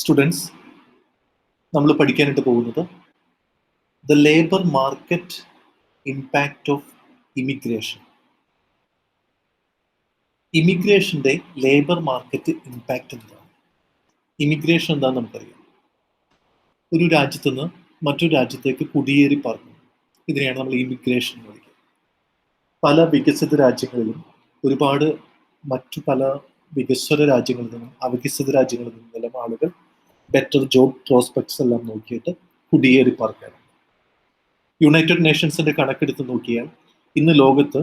Students, നമ്മൾ പഠിക്കാനായിട്ട് പോകുന്നത് the labour market impact of immigration. ഇമിഗ്രേഷൻ്റെ ലേബർ മാർക്കറ്റ് ഇമ്പാക്റ്റ് എന്താണ്? ഇമിഗ്രേഷൻ എന്താണെന്ന് നമുക്കറിയാം. ഒരു രാജ്യത്ത് നിന്ന് മറ്റൊരു രാജ്യത്തേക്ക് കുടിയേറി പാർക്കുന്നു. ഇതിനെയാണ് നമ്മൾ ഇമിഗ്രേഷൻ എന്ന് വിളിക്കുക. പല വികസിത രാജ്യങ്ങളിലും ഒരുപാട് മറ്റു പല വികസ്വര രാജ്യങ്ങളിൽ നിന്നും അവികസിത രാജ്യങ്ങളിൽ നിന്നെല്ലാം ആളുകൾ ബെറ്റർ ജോബ് പ്രോസ്പെക്ട്സ് എല്ലാം നോക്കിയിട്ട് കുടിയേറി പാർക്കാനാണ്. യുണൈറ്റഡ് നേഷൻസിന്റെ കണക്കെടുത്ത് നോക്കിയാൽ ഇന്ന് ലോകത്ത്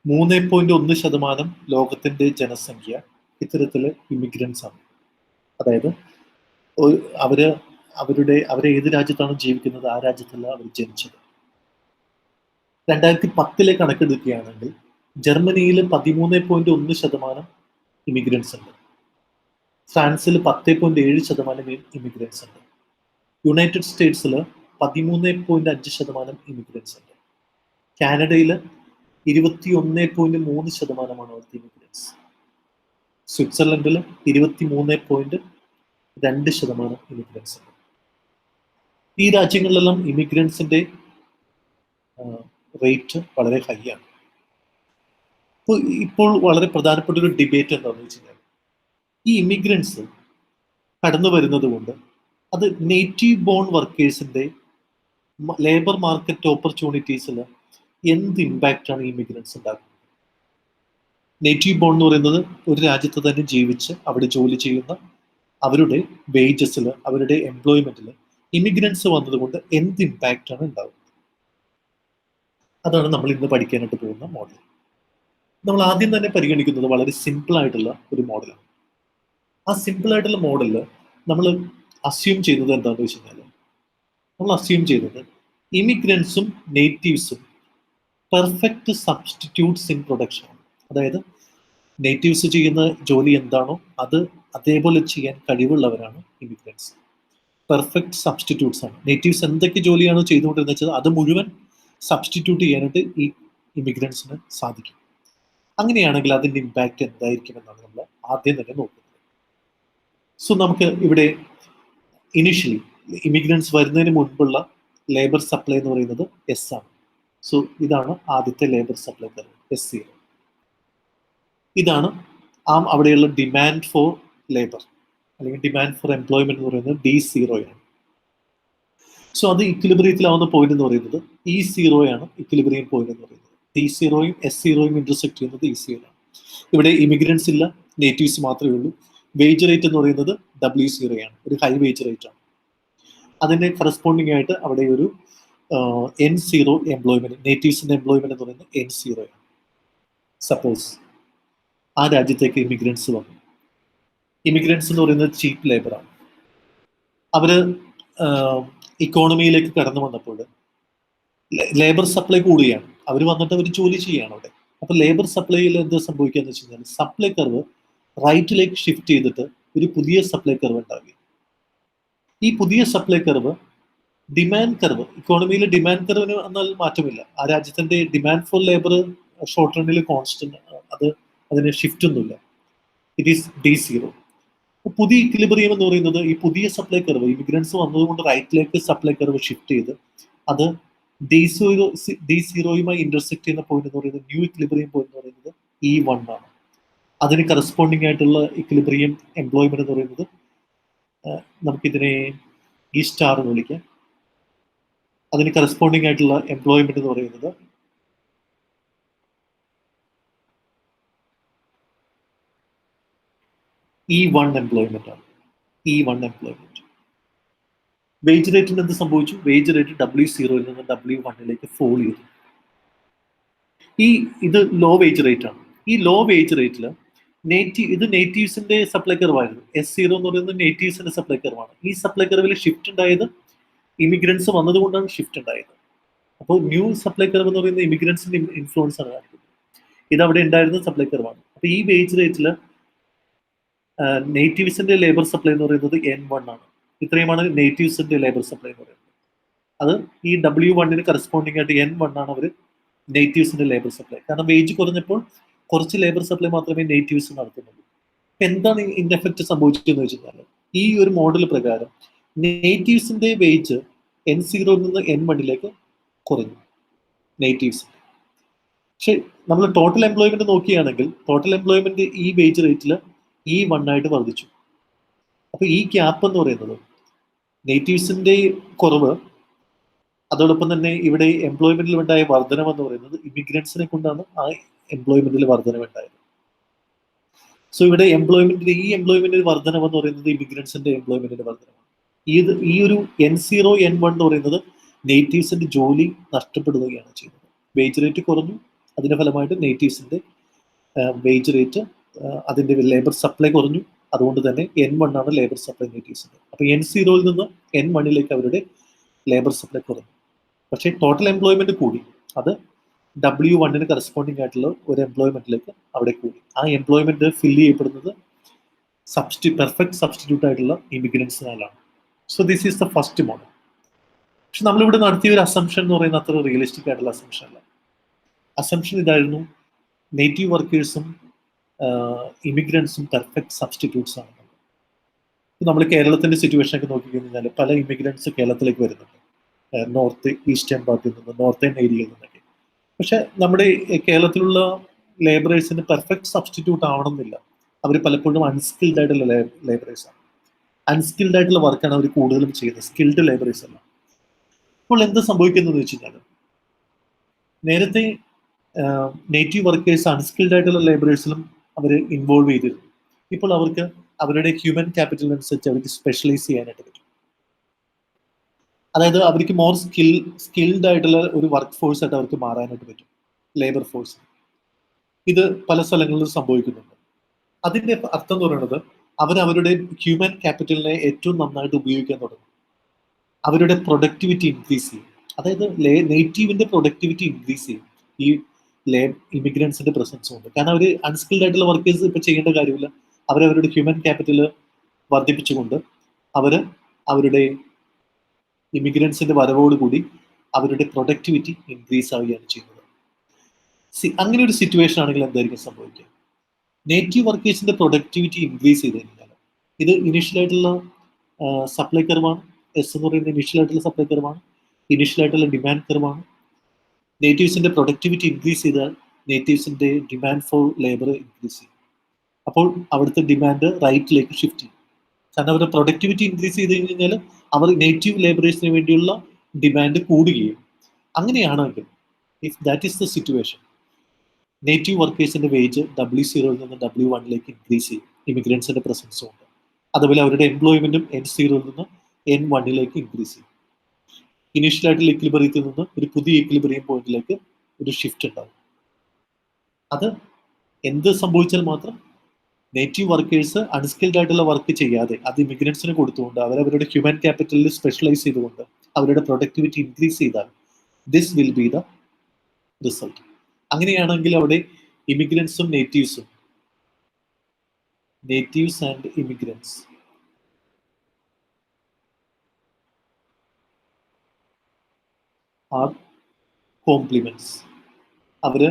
3.1% ലോകത്തിന്റെ ജനസംഖ്യ ഇത്തരത്തില് ഇമിഗ്രൻസ് ആണ്. അതായത് അവരെ ഏത് രാജ്യത്താണ് ജീവിക്കുന്നത് ആ രാജ്യത്തല്ല അവർ ജനിച്ചത്. 2010 കണക്കെടുക്കുകയാണെങ്കിൽ ജർമ്മനിയിൽ 13.1% ഇമിഗ്രൻസ് ഉണ്ട്. ഫ്രാൻസിൽ 10.7% ഇമിഗ്രൻസ് ഉണ്ട്. യുണൈറ്റഡ് സ്റ്റേറ്റ്സിൽ 13.5% ഇമിഗ്രൻസ് ഉണ്ട്. കാനഡയിൽ 21.3% അവിടുത്തെ ഇമിഗ്രൻസ്. സ്വിറ്റ്സർലൻഡിൽ 23.2% ഇമിഗ്രൻസ് ഉണ്ട്. ഈ രാജ്യങ്ങളിലെല്ലാം ഇമിഗ്രൻസിന്റെ റേറ്റ് വളരെ ഹൈ ആണ്. ഇപ്പോൾ വളരെ പ്രധാനപ്പെട്ട ഒരു ഡിബേറ്റ് എന്താണെന്ന് വെച്ച് കഴിഞ്ഞാൽ, ഈ ഇമിഗ്രൻസ് കടന്നു വരുന്നത് കൊണ്ട് അത് നേറ്റീവ് ബോൺ വർക്കേഴ്സിന്റെ ലേബർ മാർക്കറ്റ് ഓപ്പർച്യൂണിറ്റീസിൽ എന്ത് ഇമ്പാക്റ്റ് ആണ് ഇമിഗ്രൻസ് ഉണ്ടാക്കുന്നത്? നേറ്റീവ് ബോൺ എന്ന് പറയുന്നത് ഒരു രാജ്യത്ത് തന്നെ ജീവിച്ച് അവിടെ ജോലി ചെയ്യുന്ന അവരുടെ വേജസിൽ, അവരുടെ എംപ്ലോയ്മെന്റിൽ ഇമിഗ്രൻസ് വന്നതുകൊണ്ട് എന്ത് ഇമ്പാക്റ്റ് ആണ് ഉണ്ടാകുന്നത്? അതാണ് നമ്മൾ ഇന്ന് പഠിക്കാനായിട്ട് പോകുന്ന മോഡൽ. നമ്മൾ ആദ്യം തന്നെ പരിഗണിക്കുന്നത് വളരെ സിമ്പിൾ ആയിട്ടുള്ള ഒരു മോഡലാണ്. ആ സിമ്പിൾ ആയിട്ടുള്ള മോഡലിൽ നമ്മൾ അസ്യൂം ചെയ്യുന്നത് എന്താണെന്ന് വെച്ച് കഴിഞ്ഞാൽ, നമ്മൾ അസ്യൂം ചെയ്യുന്നത് ഇമിഗ്രൻസും നേറ്റീവ്സും പെർഫെക്റ്റ് സബ്സ്റ്റിറ്റ്യൂട്ട്സ് ഇൻ പ്രൊഡക്ഷൻ ആണ്. അതായത് നേറ്റീവ്സ് ചെയ്യുന്ന ജോലി എന്താണോ അത് അതേപോലെ ചെയ്യാൻ കഴിവുള്ളവരാണ് ഇമിഗ്രൻസ്. പെർഫെക്റ്റ് സബ്സ്റ്റിറ്റ്യൂട്ട്സ് ആണ്. നേറ്റീവ്സ് എന്തൊക്കെ ജോലിയാണോ ചെയ്തുകൊണ്ടിരുന്നത് വെച്ചാൽ അത് മുഴുവൻ സബ്സ്റ്റിറ്റ്യൂട്ട് ചെയ്യാനായിട്ട് ഈ ഇമിഗ്രൻസിന് സാധിക്കും. അങ്ങനെയാണെങ്കിൽ അതിൻ്റെ ഇമ്പാക്റ്റ് എന്തായിരിക്കും എന്നാണ് നമ്മൾ ആദ്യം തന്നെ നോക്കുന്നത്. സോ നമുക്ക് ഇവിടെ ഇനിഷ്യലി ഇമിഗ്രൻസ് വരുന്നതിന് മുൻപുള്ള ലേബർ സപ്ലൈ എന്ന് പറയുന്നത് എസ് ആണ്. സോ ഇതാണ് ആദ്യത്തെ ലേബർ സപ്ലൈ കർവ്, S0. ഇതാണ് അവിടെയുള്ള ഡിമാൻഡ് ഫോർ ലേബർ അല്ലെങ്കിൽ ഡിമാൻഡ് ഫോർ എംപ്ലോയ്മെന്റ് എന്ന് പറയുന്നത് D0 ആണ്. സോ അത് ഇക്വിലിബ്രിയത്തിലാവുന്ന പോയിന്റ് എന്ന് പറയുന്നത് E0 ആണ്. ഇക്വിലിബ്രിയം പോയിന്റ് എന്ന് പറയുന്നത് D0യും S0യും ഇന്റർസെക്ട് ചെയ്യുന്നത് E0 ആണ്. ഇവിടെ ഇമിഗ്രൻസ് ഇല്ല, നേറ്റീവ്സ് മാത്രമേ ഉള്ളൂ. വേജ് റേറ്റ് എന്ന് പറയുന്നത് W0 ആണ്, ഒരു ഹൈ വേജ് റേറ്റ് ആണ്. അതിന് കറസ്പോണ്ടിങ് ആയിട്ട് അവിടെ ഒരു N0 എംപ്ലോയ്മെന്റ്, നേറ്റീവ്സിന്റെ എംപ്ലോയ്മെന്റ് എന്ന് പറയുന്നത് N0 ആണ്. സപ്പോസ് ആ രാജ്യത്തേക്ക് ഇമിഗ്രൻസ് വന്നു. ഇമിഗ്രൻസ് എന്ന് പറയുന്നത് ചീപ്പ് ലേബർ ആണ്. അവര് ഇക്കോണമിയിലേക്ക് കടന്നു വന്നപ്പോൾ ലേബർ സപ്ലൈ കൂടുകയാണ്. അവർ വന്നിട്ട് അവർ ജോലി ചെയ്യുകയാണ് അവിടെ. അപ്പൊ ലേബർ സപ്ലൈയിൽ എന്താ സംഭവിക്കാന്ന് വെച്ച് കഴിഞ്ഞാൽ, സപ്ലൈ കർവ് റൈറ്റിലേക്ക് ഷിഫ്റ്റ് ചെയ്തിട്ട് ഒരു പുതിയ സപ്ലൈ കർവ് ഉണ്ടാവുക. ഈ പുതിയ സപ്ലൈ കർവ് ഡിമാൻഡ് കർവ്, ഇക്കോണമിയിലെ ഡിമാൻഡ് കർവിന് എന്നാൽ മാറ്റമില്ല. ആ രാജ്യത്തിന്റെ ഡിമാൻഡ് ഫോർ ലേബർ ഷോർട്ട് റണ്ണിൽ കോൺസ്റ്റന്റ്, അതിന് ഷിഫ്റ്റ് ഒന്നുമില്ല. It is D0. പുതിയ ഇക്വിലിബ്രിയം എന്ന് പറയുന്നത് ഈ പുതിയ സപ്ലൈ കർവ്, ഇമിഗ്രൻസ് വന്നതുകൊണ്ട് റൈറ്റിലേക്ക് സപ്ലൈ കർവ് ഷിഫ്റ്റ് ചെയ്ത് അത് D0യുമായി ഇന്റർസെക്ട് ചെയ്യുന്ന പോയിന്റ് എന്ന് പറയുന്നത് ന്യൂ ഇക്വിലിബ്രിയം പോയിന്റ് എന്ന് പറയുന്നത് E1 ആണ്. അതിന് കറസ്പോണ്ടിങ് ആയിട്ടുള്ള ഇക്വിലിബ്രിയം എംപ്ലോയ്മെന്റ് എന്ന് പറയുന്നത് നമുക്കിതിനെ E സ്റ്റാർ എന്ന് വിളിക്കാം. അതിന് കറസ്പോണ്ടിങ് ആയിട്ടുള്ള എംപ്ലോയ്മെന്റ് എന്ന് പറയുന്നത് E1 എംപ്ലോയ്മെന്റ് ആണ്. E1 employment. വേജ് റേറ്റിന് എന്ത് സംഭവിച്ചു? വേജ് റേറ്റ് W0യിൽ നിന്ന് W1ലേക്ക് ഫോൾ ചെയ്തു. ഇത് ലോ വേജ് റേറ്റ് ആണ്. ഈ ലോ വേജ് റേറ്റിൽ ഇത് നേറ്റീവ്സിന്റെ സപ്ലൈ കർവായിരുന്നു. S0 എന്ന് പറയുന്നത് നേറ്റീവ്സിന്റെ സപ്ലൈ കർവാണ്. ഈ സപ്ലൈ കർവിൽ ഷിഫ്റ്റ് ഉണ്ടായത് ഇമിഗ്രൻസ് വന്നതുകൊണ്ടാണ് ഷിഫ്റ്റ് ഉണ്ടായത്. അപ്പോൾ ന്യൂ സപ്ലൈ കർവ് എന്ന് പറയുന്നത് ഇമിഗ്രൻസിന്റെ ഇൻഫ്ലുവൻസ് ആണ് കാണിക്കുന്നത്. ഇതവിടെ ഉണ്ടായിരുന്ന സപ്ലൈ കർവാണ്. അപ്പൊ ഈ വേജ് റേറ്റിൽ നേറ്റീവ്സിന്റെ ലേബർ സപ്ലൈ എന്ന് പറയുന്നത് N1 ആണ്. ഇത്രയുമാണ് നേറ്റീവ്സിന്റെ ലേബർ സപ്ലൈ എന്ന് പറയുന്നത്. അത് ഈ W1ന് കറസ്പോണ്ടിങ് ആയിട്ട് N1 ആണ് അവർ നേറ്റീവ്സിന്റെ ലേബർ സപ്ലൈ. കാരണം വേജ് കുറഞ്ഞപ്പോൾ കുറച്ച് ലേബർ സപ്ലൈ മാത്രമേ നേറ്റീവ്സ് നടത്തുന്നുള്ളൂ. എന്താണ് ഇതിന്റെ എഫക്റ്റ് സംഭവിച്ചതെന്ന് വെച്ചാൽ, ഈ ഒരു മോഡൽ പ്രകാരം നേറ്റീവ്സിന്റെ വേജ് N0 നിന്ന് N1 കുറഞ്ഞു നേറ്റീവ്സ്. പക്ഷെ നമ്മൾ ടോട്ടൽ എംപ്ലോയ്മെന്റ് നോക്കുകയാണെങ്കിൽ ടോട്ടൽ എംപ്ലോയ്മെന്റ് ഈ വേജ് റേറ്റിൽ E1 ആയിട്ട് വർദ്ധിച്ചു. അപ്പൊ ഈ ഗ്യാപ്പ് എന്ന് പറയുന്നത് നേറ്റീവ്സിന്റെ കുറവ്, അതോടൊപ്പം തന്നെ ഇവിടെ എംപ്ലോയ്മെന്റിൽ ഉണ്ടായ വർധനം എന്ന് പറയുന്നത് ഇമിഗ്രൻസിനെ കൊണ്ടാണ് ആ എംപ്ലോയ്മെന്റിൽ വർധനമുണ്ടായത്. സോ ഇവിടെ ഈ എംപ്ലോയ്മെന്റിൽ വർധനം എന്ന് പറയുന്നത് ഇമിഗ്രൻസിന്റെ എംപ്ലോയ്മെന്റിന്റെ വർധനമാണ്. ഈ ഒരു N0 N1 എന്ന് പറയുന്നത് നേറ്റീവ്സിന്റെ ജോലി നഷ്ടപ്പെടുകയാണ് ചെയ്യുന്നത്. വേജ് റേറ്റ് കുറഞ്ഞു, അതിന്റെ ഫലമായിട്ട് നേറ്റീവ്സിന്റെ വേജ് റേറ്റ്, അതിന്റെ ലേബർ സപ്ലൈ കുറഞ്ഞു. അതുകൊണ്ട് തന്നെ N1 ആണ് ലേബർ സപ്ലൈ നേറ്റീവ്സിന്റെ. അപ്പൊ N0 നിന്ന് N1 അവരുടെ ലേബർ സപ്ലൈ കുറഞ്ഞു. പക്ഷേ ടോട്ടൽ എംപ്ലോയ്മെന്റ് കൂടി. അത് W1 കറസ്പോണ്ടിങ് ആയിട്ടുള്ള ഒരു എംപ്ലോയ്മെന്റിലേക്ക് അവിടെ കൂടി. ആ എംപ്ലോയ്മെന്റ് ഫില്ല് ചെയ്യപ്പെടുന്നത് പെർഫെക്റ്റ് സബ്സ്റ്റിറ്റ്യൂട്ട് ആയിട്ടുള്ള ഇമിഗ്രൻസിനാലാണ്. So this is the first model. പക്ഷെ നമ്മളിവിടെ നടത്തിയ ഒരു അസംഷൻ എന്ന് പറയുന്നത് അത്ര റിയലിസ്റ്റിക് ആയിട്ടുള്ള അസംഷൻ അല്ല. അസംഷൻ ഇതായിരുന്നു, നേറ്റീവ് വർക്കേഴ്സും ഇമിഗ്രൻസും പെർഫെക്റ്റ് സബ്സ്റ്റിറ്റ്യൂട്ട്സ് ആണ്. നമ്മൾ കേരളത്തിന്റെ സിറ്റുവേഷൻ ഒക്കെ നോക്കിക്കഴിഞ്ഞാൽ പല ഇമിഗ്രൻസ് കേരളത്തിലേക്ക് വരുന്നുണ്ട്, നോർത്ത് ഈസ്റ്റേൺ പാർട്ടിൽ നിന്ന്, നോർത്തേൺ ഏരിയയിൽ നിന്നൊക്കെ. പക്ഷെ നമ്മുടെ കേരളത്തിലുള്ള ലേബറേഴ്സിന് പെർഫെക്റ്റ് സബ്സ്റ്റിറ്റ്യൂട്ട് ആവണമെന്നില്ല. അവർ പലപ്പോഴും അൺസ്കിൽഡ് ആയിട്ടുള്ള ലേബറേഴ്സ് ആണ്. അൺസ്കിൽഡ് ആയിട്ടുള്ള വർക്കാണ് അവർ കൂടുതലും ചെയ്യുന്നത്, സ്കിൽഡ് ലേബറേഴ്സ് അല്ല. അപ്പോൾ എന്ത് സംഭവിക്കുന്നത് വെച്ച് കഴിഞ്ഞാൽ, നേരത്തെ നേറ്റീവ് വർക്കേഴ്സ് അൺസ്കിൽഡ് ആയിട്ടുള്ള ലേബറേഴ്സിലും അവർ ഇൻവോൾവ് ചെയ്തിരുന്നു. ഇപ്പോൾ അവർക്ക് അവരുടെ ഹ്യൂമൻ ക്യാപിറ്റൽ അനുസരിച്ച് അവർക്ക് സ്പെഷ്യലൈസ് ചെയ്യാനായിട്ട് പറ്റും. അതായത് അവർക്ക് മോർ സ്കിൽഡ് ആയിട്ടുള്ള ഒരു വർക്ക് ഫോഴ്സ് ആയിട്ട് അവർക്ക് മാറാനായിട്ട് പറ്റും, ലേബർ ഫോഴ്സ്. ഇത് പല സ്ഥലങ്ങളിലും സംഭവിക്കുന്നുണ്ട്. അതിന്റെ അർത്ഥം എന്ന് പറയുന്നത് അവരുടെ ഹ്യൂമൻ ക്യാപിറ്റലിനെ ഏറ്റവും നന്നായിട്ട് ഉപയോഗിക്കാൻ തുടങ്ങും. അവരുടെ പ്രൊഡക്ടിവിറ്റി ഇൻക്രീസ് ചെയ്യും. അതായത് നേറ്റീവിന്റെ പ്രൊഡക്ടിവിറ്റി ഇൻക്രീസ് ചെയ്യും ഈ ഇമിഗ്രൻസിന്റെ പ്രസൻസ് കൊണ്ട്. കാരണം അവർ അൺസ്കിൽഡ് ആയിട്ടുള്ള വർക്കേഴ്സ് ഇപ്പൊ ചെയ്യേണ്ട കാര്യമില്ല. അവരവരുടെ ഹ്യൂമൻ ക്യാപിറ്റൽ വർദ്ധിപ്പിച്ചുകൊണ്ട് അവരുടെ ഇമിഗ്രൻസിന്റെ വരവോടുകൂടി അവരുടെ പ്രൊഡക്ടിവിറ്റി ഇൻക്രീസ് ആവുകയാണ് ചെയ്യുന്നത്. അങ്ങനെ ഒരു സിറ്റുവേഷൻ ആണെങ്കിൽ എന്തായിരിക്കും സംഭവിക്കുക? നേറ്റീവ് വർക്കേഴ്സിന്റെ പ്രൊഡക്ടിവിറ്റി ഇൻക്രീസ് ചെയ്ത് കഴിഞ്ഞാൽ ഇത് ഇനീഷ്യലായിട്ടുള്ള സപ്ലൈ കർവാണ്. എസ് എന്ന് പറയുന്നത് ഇനീഷ്യലായിട്ടുള്ള സപ്ലൈ കർവാണ്, ഇനീഷ്യലായിട്ടുള്ള ഡിമാൻഡ് കർവാണ്. നേറ്റീവ്സിന്റെ പ്രൊഡക്ടിവിറ്റി ഇൻക്രീസ് ചെയ്താൽ നേറ്റീവ്സിന്റെ ഡിമാൻഡ് ഫോർ ലേബർ ഇൻക്രീസ് ചെയ്യും. അപ്പോൾ അവിടുത്തെ ഡിമാൻഡ് റൈറ്റിലേക്ക് ഷിഫ്റ്റ് ചെയ്യും. കാരണം അവരുടെ പ്രൊഡക്ടിവിറ്റി ഇൻക്രീസ് ചെയ്ത് കഴിഞ്ഞാൽ അവർ നേറ്റീവ് ലേബറേഴ്സിന് വേണ്ടിയുള്ള ഡിമാൻഡ് കൂടുകയും. അങ്ങനെയാണെങ്കിൽ if that is the situation, native വർക്കേഴ്സിന്റെ വേജ് W0 നിന്ന് W1 ഇൻക്രീസ് ചെയ്യും ഇമിഗ്രൻസിന്റെ പ്രസൻസ് കൊണ്ട്. അതുപോലെ അവരുടെ എംപ്ലോയ്മെന്റും N0 നിന്ന് N1 ഇൻക്രീസ് ചെയ്യും. ഇനീഷ്യലായിട്ടുള്ള ഇക്വിലിബ്രിയത്തിൽ നിന്ന് ഒരു പുതിയ ഇക്വിലിബ്രിയം പോയിന്റിലേക്ക് ഒരു ഷിഫ്റ്റ് ഉണ്ടാവും. അത് എന്ത് സംഭവിച്ചാൽ മാത്രം നേറ്റീവ് വർക്കേഴ്സ് അൺസ്കിൽഡ് ആയിട്ടുള്ള വർക്ക് ചെയ്യാതെ അത് ഇമിഗ്രൻസിന് കൊടുത്തുകൊണ്ട് അവരവരുടെ ഹ്യൂമൻ ക്യാപിറ്റലിൽ സ്പെഷ്യലൈസ് ചെയ്തുകൊണ്ട് അവരുടെ പ്രൊഡക്ടിവിറ്റി ഇൻക്രീസ് ചെയ്താൽ this will be the result. അങ്ങനെയാണെങ്കിൽ അവിടെ ഇമിഗ്രൻസും natives and immigrants are complements. അവര്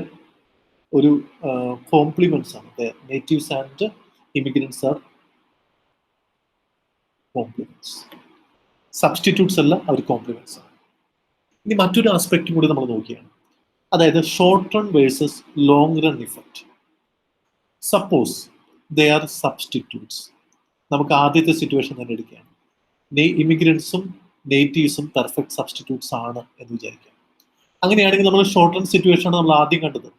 ഒരു കോംപ്ലിമെന്റ്സ് ആണ്. Natives and immigrants are complements, substitutes അല്ല, അവർ കോംപ്ലിമെന്റ്സ് ആണ്. ഇനി മറ്റൊരു ആസ്പെക്റ്റും കൂടി നമ്മൾ നോക്കിയാണ്, അതായത് short run versus long run effect. Suppose they are substitutes. നമുക്ക് ആദ്യത്തെ സിറ്റുവേഷൻ തന്നെ എടുക്കുകയാണ്. ഇമിഗ്രൻസും നേറ്റീവ്സും പെർഫെക്റ്റ് സബ്സ്റ്റിറ്റ്യൂട്ട്സ് ആണ് എന്ന് വിചാരിക്കാം. അങ്ങനെയാണെങ്കിൽ നമ്മൾ ഷോർട്ട് റൺ സിറ്റുവേഷൻ ആണ് നമ്മൾ ആദ്യം കണ്ടത്.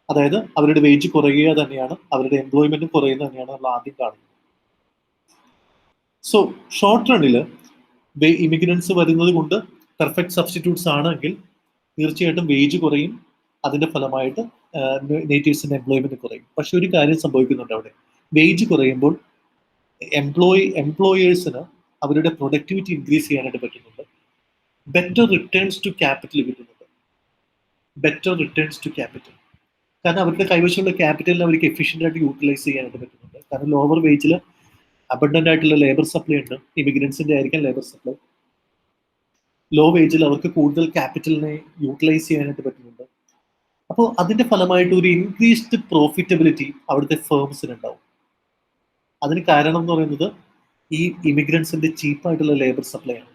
അതായത് അവരുടെ വേജ് കുറയുക തന്നെയാണ്, അവരുടെ എംപ്ലോയ്മെന്റ് കുറയുന്നത് തന്നെയാണ് നമ്മൾ ആദ്യം കാണുന്നത്. സോ ഷോർട്ട് റണ്ണിൽ ഇമിഗ്രൻസ് വരുന്നത് കൊണ്ട് പെർഫെക്റ്റ് സബ്സ്റ്റിറ്റ്യൂട്ട്സ് ആണെങ്കിൽ തീർച്ചയായിട്ടും വേജ് കുറയും, അതിന്റെ ഫലമായിട്ട് നേറ്റീവ്സിന്റെ എംപ്ലോയ്മെന്റ് കുറയും. പക്ഷെ ഒരു കാര്യം സംഭവിക്കുന്നുണ്ട്, അവിടെ വേജ് കുറയുമ്പോൾ എംപ്ലോയേഴ്സിന് അവരുടെ പ്രൊഡക്ടിവിറ്റി ഇൻക്രീസ് ചെയ്യാനായിട്ട് പറ്റുന്നുണ്ട്. ബെറ്റർ റിട്ടേൺസ് ടു ക്യാപിറ്റൽ കിട്ടുന്നുണ്ട്. ബെറ്റർ റിട്ടേൺസ് ടു ക്യാപിറ്റൽ, കാരണം അവരുടെ കൈവശമുള്ള ക്യാപിറ്റലിന് അവർക്ക് എഫിഷ്യൻ്റ് ആയിട്ട് യൂട്ടിലൈസ് ചെയ്യാനായിട്ട് പറ്റുന്നുണ്ട്. കാരണം ലോവർ വേജിൽ അബണ്ടന്റ് ആയിട്ടുള്ള ലേബർ സപ്ലൈ ഉണ്ട്, ഇമിഗ്രൻസിന്റെ ആയിരിക്കും ലേബർ സപ്ലൈ. ലോ വേജിൽ അവർക്ക് കൂടുതൽ ക്യാപിറ്റലിനെ യൂട്ടിലൈസ് ചെയ്യാനായിട്ട് പറ്റുന്നുണ്ട്. അപ്പോൾ അതിന്റെ ഫലമായിട്ട് ഒരു ഇൻക്രീസ്ഡ് പ്രോഫിറ്റബിലിറ്റി അവിടുത്തെ ഫേംസിന് ഉണ്ടാവും. അതിന് കാരണം എന്ന് പറയുന്നത് ഈ ഇമിഗ്രൻസിന്റെ ചീപ്പായിട്ടുള്ള ലേബർ സപ്ലൈ ആണ്.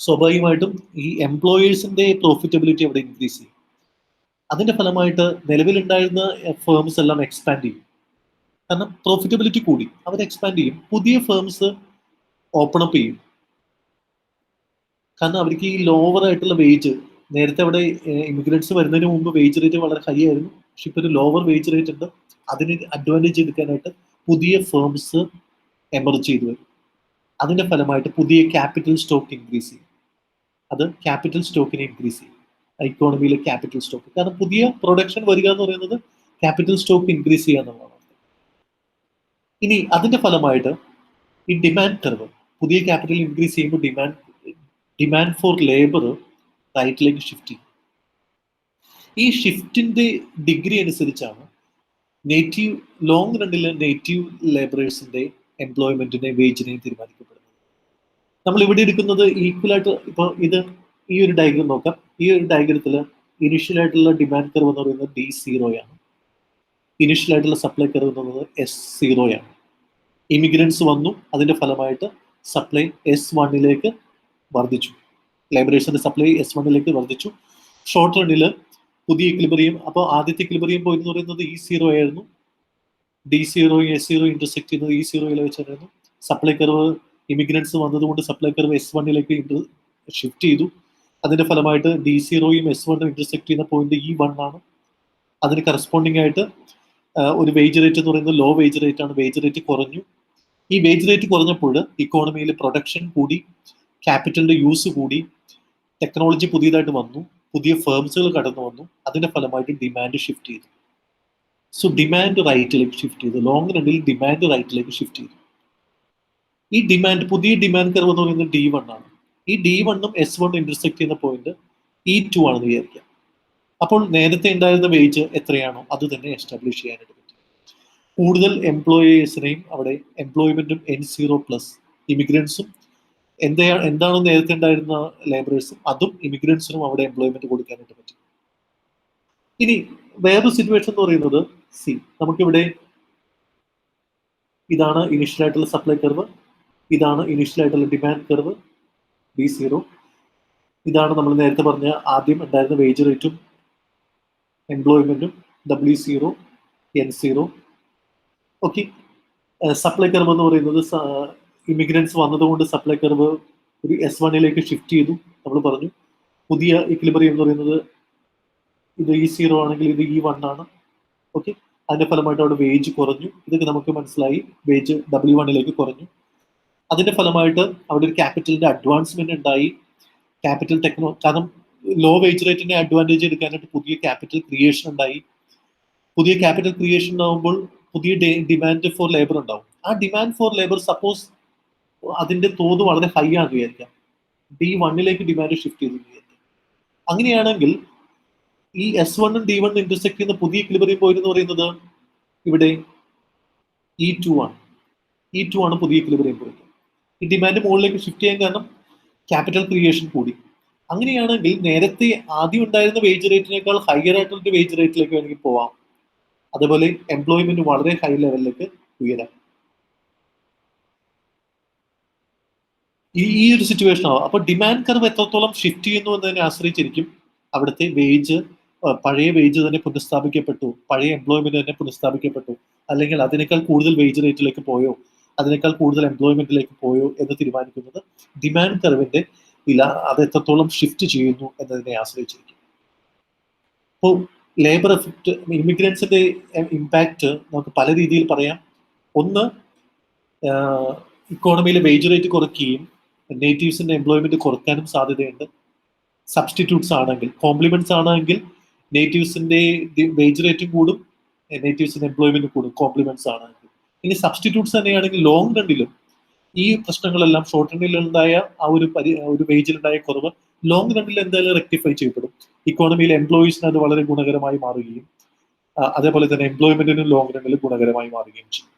സ്വാഭാവികമായിട്ടും ഈ എംപ്ലോയേഴ്സിന്റെ പ്രോഫിറ്റബിലിറ്റി അവിടെ ഇൻക്രീസ് ചെയ്യും. അതിന്റെ ഫലമായിട്ട് നിലവിലുണ്ടായിരുന്ന ഫേംസ് എല്ലാം എക്സ്പാൻഡ് ചെയ്യും. കാരണം പ്രോഫിറ്റബിലിറ്റി കൂടി, അവർ എക്സ്പാൻഡ് ചെയ്യും. പുതിയ ഫേംസ് ഓപ്പൺ അപ്പ് ചെയ്യും. കാരണം അവർക്ക് ഈ ലോവർ ആയിട്ടുള്ള വേജ്, നേരത്തെ അവിടെ ഇമിഗ്രൻസ് വരുന്നതിന് മുമ്പ് വേജ് റേറ്റ് വളരെ ഹൈ ആയിരുന്നു. പക്ഷെ ഇപ്പൊ ഒരു ലോവർ വേജ് റേറ്റ് ഉണ്ട്. അതിന് അഡ്വാൻറ്റേജ് എടുക്കാനായിട്ട് പുതിയ ഫേംസ് എമർജ് ചെയ്തു വരും. അതിന്റെ ഫലമായിട്ട് പുതിയ ക്യാപിറ്റൽ സ്റ്റോക്ക് ഇൻക്രീസ് ചെയ്യും. അത് ക്യാപിറ്റൽ സ്റ്റോക്കിനെ ഇൻക്രീസ് ചെയ്യും, ഇക്കോണമിയിലെ ക്യാപിറ്റൽ സ്റ്റോക്ക്. കാരണം പുതിയ പ്രൊഡക്ഷൻ വരിക എന്ന് പറയുന്നത് ക്യാപിറ്റൽ സ്റ്റോക്ക് ഇൻക്രീസ് ചെയ്യുക എന്നുള്ളതാണ്. ഇനി അതിന്റെ ഫലമായിട്ട് ഈ ഡിമാൻഡ് കർവ്, പുതിയ ക്യാപിറ്റൽ ഇൻക്രീസ് ചെയ്യുമ്പോൾ ഡിമാൻഡ് ഫോർ ലേബർ റൈറ്റിലേക്ക് ഷിഫ്റ്റ് ചെയ്യും. ഈ ഷിഫ്റ്റിന്റെ ഡിഗ്രി അനുസരിച്ചാണ് നേറ്റീവ് ലോങ് റണ്ണിലെ നേറ്റീവ് ലേബറേഴ്സിന്റെ എംപ്ലോയ്മെന്റിനെ വേജിനെയും തീരുമാനിക്കപ്പെടുന്നത്. നമ്മൾ ഇവിടെ എടുക്കുന്നത് ഈക്വൽ ആയിട്ട്, ഇപ്പോൾ ഇത് ഈ ഒരു ഡയഗ്രം നോക്കാം. ഈ ഒരു ഡയഗ്രത്തിൽ ഇനിഷ്യൽ ആയിട്ടുള്ള ഡിമാൻഡ് കർവ് എന്ന് പറയുന്നത് D0 ആണ്. ഇനിഷ്യൽ ആയിട്ടുള്ള സപ്ലൈ കർവ് എന്ന് പറയുന്നത് S0 ആണ്. ഇമിഗ്രൻസ് വന്നു, അതിന്റെ ഫലമായിട്ട് സപ്ലൈ S1 വർദ്ധിച്ചു. ലേബറേഴ്സിന്റെ സപ്ലൈ S1 വർദ്ധിച്ചു. ഷോർട്ട് റണ്ണിൽ പുതിയ ഇക്വിലിബ്രിയം, അപ്പോൾ ആദ്യത്തെ ഇക്വിലിബ്രിയം പോയിന്റ് എന്ന് പറയുന്നത് E0 ആയിരുന്നു. D0 S0 ഇന്റർസെക്ട് ചെയ്യുന്നത് E0 വെച്ചായിരുന്നു. സപ്ലൈ കർവ് ഇമിഗ്രൻസ് വന്നതുകൊണ്ട് സപ്ലൈ കർവ് S1 ഷിഫ്റ്റ് ചെയ്തു. അതിന്റെ ഫലമായിട്ട് D0 S1 ഇന്റർസെക്ട് ചെയ്യുന്ന പോയിന്റ് E1 ആണ്. അതിന് കറസ്പോണ്ടിങ് ആയിട്ട് ഒരു വേജ് റേറ്റ് എന്ന് പറയുന്നത് ലോ വേജ് റേറ്റ് ആണ്. വേജ് റേറ്റ് കുറഞ്ഞു. ഈ വേജ് റേറ്റ് കുറഞ്ഞപ്പോൾ ഇക്കോണമിയിൽ പ്രൊഡക്ഷൻ കൂടി, ക്യാപിറ്റലിന്റെ യൂസ് കൂടി, ടെക്നോളജി പുതിയതായിട്ട് വന്നു, പുതിയ ഫേംസുകൾ കടന്നു വന്നു. അതിന്റെ ഫലമായിട്ട് ഡിമാൻഡ് ഷിഫ്റ്റ് ചെയ്തു. സോ ഡിമാൻഡ് റൈറ്റിലേക്ക് ഷിഫ്റ്റ് ചെയ്തു. ലോങ് റണ്ണിൽ ഡിമാൻഡ് റൈറ്റിലേക്ക് ഷിഫ്റ്റ് ചെയ്തു. ഈ ഡിമാൻഡ്, പുതിയ ഡിമാൻഡ് കർവ് എന്ന് പറയുന്നത് D1 ആണ്. ഈ D1 S1 ഇന്റർസെക്ട് ചെയ്യുന്ന പോയിന്റ് E2 ആണെന്ന് വിചാരിക്കാം. അപ്പോൾ നേരത്തെ ഉണ്ടായിരുന്ന വേജ് എത്രയാണോ അത് തന്നെ എസ്റ്റാബ്ലിഷ് ചെയ്യാനായിട്ട് പറ്റും. കൂടുതൽ എംപ്ലോയേഴ്സിനെയും അവിടെ എംപ്ലോയ്മെന്റും N0+, ഇമിഗ്രൻസും എന്താണോ നേരത്തെ ഉണ്ടായിരുന്ന ലേബറേഴ്സും അതും ഇമിഗ്രൻസിനും അവിടെ എംപ്ലോയ്മെന്റ് കൊടുക്കാനായിട്ട് പറ്റും. ഇനി വേറൊരു സിറ്റുവേഷൻ എന്ന് പറയുന്നത് നമുക്കിവിടെ ഇതാണ് ഇനിഷ്യൽ ആയിട്ടുള്ള സപ്ലൈ കർവ്, ഇതാണ് ഇനിഷ്യൽ ആയിട്ടുള്ള ഡിമാൻഡ് കർവ് D0. ഇതാണ് നമ്മൾ നേരത്തെ പറഞ്ഞ ആദ്യം ഉണ്ടായിരുന്ന വേജ് റേറ്റും എംപ്ലോയ്മെന്റും W0 N0. Okay, supply curve എന്ന് പറയുന്നത് ഇമിഗ്രൻസ് വന്നതുകൊണ്ട് സപ്ലൈ കർവ് ഒരു S1 ഷിഫ്റ്റ് ചെയ്തു. നമ്മൾ പറഞ്ഞു പുതിയ ഇക്വിലിബ്രിയം എന്ന് പറയുന്നത് ഇത് E0 ആണെങ്കിൽ ഇത് E1 ആണ്. ഓക്കെ, അതിന്റെ ഫലമായിട്ട് അവിടെ വേജ് കുറഞ്ഞു. ഇതൊക്കെ നമുക്ക് മനസ്സിലായി. വേജ് W1 കുറഞ്ഞു. അതിന്റെ ഫലമായിട്ട് അവിടെ ഒരു ക്യാപിറ്റലിന്റെ അഡ്വാൻസ്മെന്റ് ഉണ്ടായി. ക്യാപിറ്റൽ കാരണം ലോ വേജ് റേറ്റിനെ അഡ്വാൻറ്റേജ് എടുക്കാനായിട്ട് പുതിയ ക്യാപിറ്റൽ ക്രിയേഷൻ ഉണ്ടായി. പുതിയ ക്യാപിറ്റൽ ക്രിയേഷൻ ഉണ്ടാകുമ്പോൾ പുതിയ ഡിമാൻഡ് ഫോർ ലേബർ ഉണ്ടാവും. ആ ഡിമാൻഡ് ഫോർ ലേബർ സപ്പോസ് അതിന്റെ തോത് വളരെ ഹൈ ആണ് വിചാരിക്കാം. D1 ഡിമാൻഡ് ഷിഫ്റ്റ് ചെയ്തു വിചാരിക്കാം. അങ്ങനെയാണെങ്കിൽ ഈ S1 D1 ഇന്റർസെക്ട് ചെയ്യുന്ന പുതിയ ഇക്വിലിബ്രിയം പോയിന്റ് എന്ന് പറയുന്നത് ഇവിടെ E2 ആണ്. E2 ആണ് പുതിയ ഇക്വിലിബ്രിയം പോയിന്റ്. ഈ ഡിമാൻഡ് മുകളിലേക്ക് ഷിഫ്റ്റ് ചെയ്യാൻ കാരണം ക്യാപിറ്റൽ ക്രിയേഷൻ കൂടി. അങ്ങനെയാണെങ്കിൽ നേരത്തെ ആദ്യം ഉണ്ടായിരുന്ന വേജ് റേറ്റിനേക്കാൾ ഹയർ ആയിട്ടുള്ള വേജ് റേറ്റിലേക്ക് വേണമെങ്കിൽ പോവാം. അതേപോലെ എംപ്ലോയ്മെന്റ് വളരെ ഹൈ ലെവലിലേക്ക് ഉയരാം. ഈ ഒരു സിറ്റുവേഷൻ ആവാം. അപ്പൊ ഡിമാൻഡ് കർവ് എത്രത്തോളം ഷിഫ്റ്റ് ചെയ്യുന്നു എന്നതിനെ ആശ്രയിച്ചിരിക്കും അവിടുത്തെ വേജ്. പഴയ വേജ് തന്നെ പുനഃസ്ഥാപിക്കപ്പെട്ടു, പഴയ എംപ്ലോയ്മെന്റ് തന്നെ പുനഃസ്ഥാപിക്കപ്പെട്ടു, അല്ലെങ്കിൽ അതിനേക്കാൾ കൂടുതൽ വേജ് റേറ്റിലേക്ക് പോയോ, അതിനേക്കാൾ കൂടുതൽ എംപ്ലോയ്മെന്റിലേക്ക് പോയോ എന്ന് തീരുമാനിക്കുന്നത് ഡിമാൻഡ് കർവിന്റെ അത് എത്രത്തോളം ഷിഫ്റ്റ് ചെയ്യുന്നു എന്നതിനെ ആശ്രയിച്ചിരിക്കും. അപ്പോൾ ലേബർ എഫക്റ്റ്, ഇമിഗ്രൻസിന്റെ ഇമ്പാക്റ്റ് നമുക്ക് പല രീതിയിൽ പറയാം. ഒന്ന്, ഇക്കോണമിയിലെ വേജ് റേറ്റ് കുറയ്ക്കുകയും നേറ്റീവ്സിന്റെ എംപ്ലോയ്മെന്റ് കുറയ്ക്കാനും സാധ്യതയുണ്ട്. സബ്സ്റ്റിറ്റ്യൂട്ട്സ് ആണെങ്കിൽ, കോംപ്ലിമെന്റ്സ് ആണെങ്കിൽ നേറ്റീവ്സിന്റെ വേജ് റേറ്റും കൂടും, നേറ്റീവ്സിന്റെ എംപ്ലോയ്മെന്റ് കൂടും കോംപ്ലിമെന്റ്സ് ആണെങ്കിൽ. ഇനി സബ്സ്റ്റിറ്റ്യൂട്ട്സ് തന്നെയാണെങ്കിൽ ലോങ് റണ്ണിലും ഈ പ്രശ്നങ്ങളെല്ലാം ഷോർട്ട് റണ്ണിലുണ്ടായ ആ ഒരു വേജിലുണ്ടായ കുറവ് ലോങ് റണ്ണിൽ എന്തായാലും റെക്ടിഫൈ ചെയ്യപ്പെടും. ഇക്കോണമിയിലെ എംപ്ലോയീസിന് അത് വളരെ ഗുണകരമായി മാറുകയും അതേപോലെ തന്നെ എംപ്ലോയ്മെന്റിനും ലോങ് റണ്ണിൽ ഗുണകരമായി മാറുകയും ചെയ്യും.